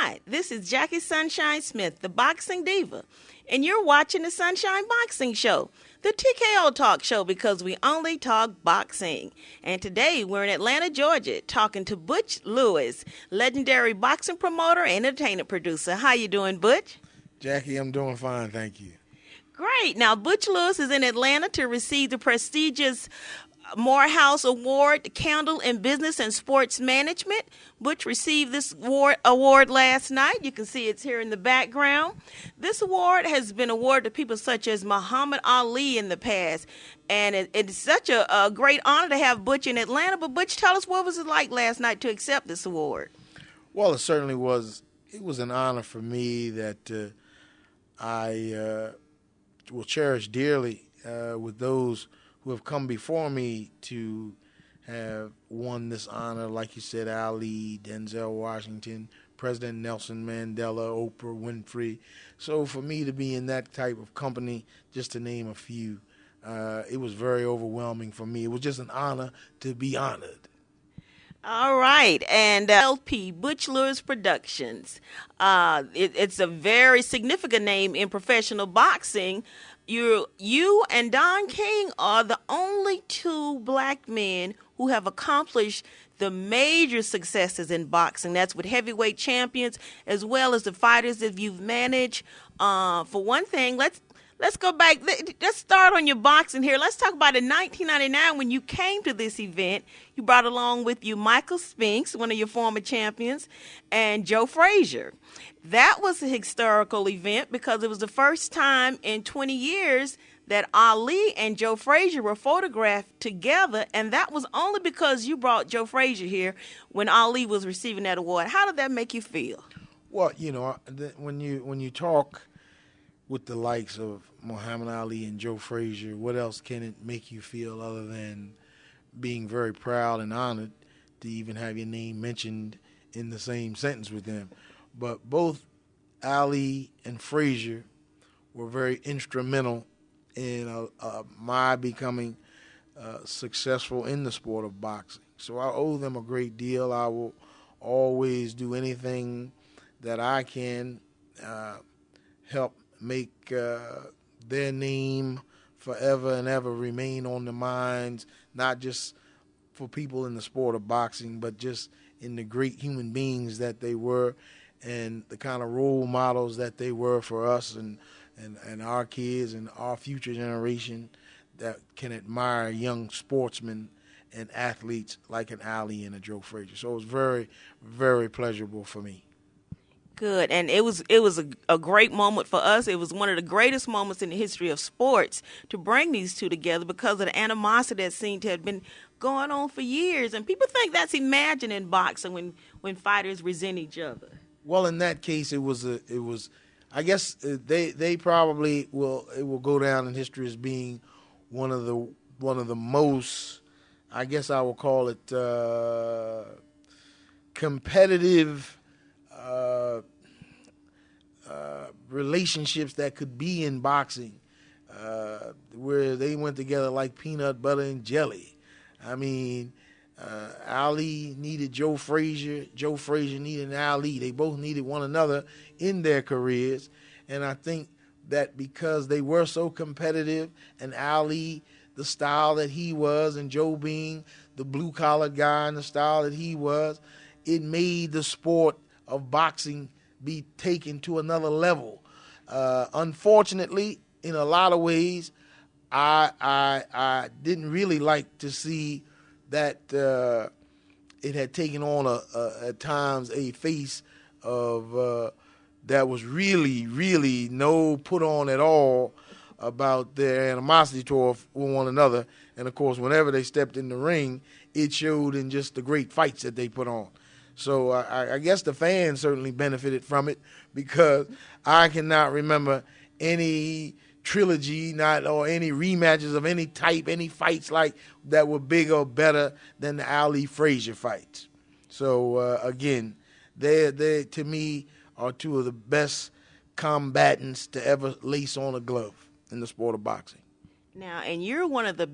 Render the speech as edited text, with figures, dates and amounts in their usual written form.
Hi, this is Jackie Sunshine Smith, the boxing diva, and you're watching the Sunshine Boxing Show, the TKO talk show because we only talk boxing. And today we're in Atlanta, Georgia, talking to Butch Lewis, legendary boxing promoter and entertainment producer. How you doing, Butch? Jackie, I'm doing fine, thank you. Great. Now, Butch Lewis is in Atlanta to receive the prestigious Morehouse Award, Candle in Business and Sports Management. Butch received this award last night. You can see it's here in the background. This award has been awarded to people such as Muhammad Ali in the past, and it's such a great honor to have Butch in Atlanta. But Butch, tell us, what was it like last night to accept this award? Well, it certainly was. It was an honor for me that I will cherish dearly with those who have come before me to have won this honor, like you said, Ali, Denzel Washington, President Nelson Mandela, Oprah Winfrey. So for me to be in that type of company, just to name a few, it was very overwhelming for me. It was just an honor to be honored. All right, and LP, Butch Lewis Productions. It's a very significant name in professional boxing. You and Don King are the only two black men who have accomplished the major successes in boxing. That's with heavyweight champions as well as the fighters that you've managed. For one thing, let's go back. Let's start on your boxing here. Let's talk about in 1999 when you came to this event. You brought along with you Michael Spinks, one of your former champions, and Joe Frazier. That was a historical event because it was the first time in 20 years that Ali and Joe Frazier were photographed together, and that was only because you brought Joe Frazier here when Ali was receiving that award. How did that make you feel? Well, when you talk with the likes of Muhammad Ali and Joe Frazier, what else can it make you feel other than being very proud and honored to even have your name mentioned in the same sentence with them? But both Ali and Frazier were very instrumental in my becoming successful in the sport of boxing. So I owe them a great deal. I will always do anything that I can help make their name forever and ever remain on the minds, not just for people in the sport of boxing, but just in the great human beings that they were and the kind of role models that they were for us and our kids and our future generation that can admire young sportsmen and athletes like an Ali and a Joe Frazier. So it was very, very pleasurable for me. Good, and it was a great moment for us. It was one of the greatest moments in the history of sports to bring these two together because of the animosity that seemed to have been going on for years. And people think that's imagined in boxing when fighters resent each other. Well, in that case, it was. I guess they probably will go down in history as being one of the most. I guess I will call it competitive relationships that could be in boxing, where they went together like peanut butter and jelly. I mean, Ali needed Joe Frazier. Joe Frazier needed Ali. They both needed one another in their careers. And I think that because they were so competitive, and Ali, the style that he was, and Joe being the blue-collar guy and the style that he was, it made the sport of boxing be taken to another level. Unfortunately, in a lot of ways, I didn't really like to see that it had taken on at times a face of that was really, really no put on at all about their animosity toward one another. And of course, whenever they stepped in the ring, it showed in just the great fights that they put on. So I guess the fans certainly benefited from it because I cannot remember any trilogy, or any rematches of any type, any fights like that were bigger or better than the Ali Frazier fights. So again, they to me are two of the best combatants to ever lace on a glove in the sport of boxing. Now, and you're one of the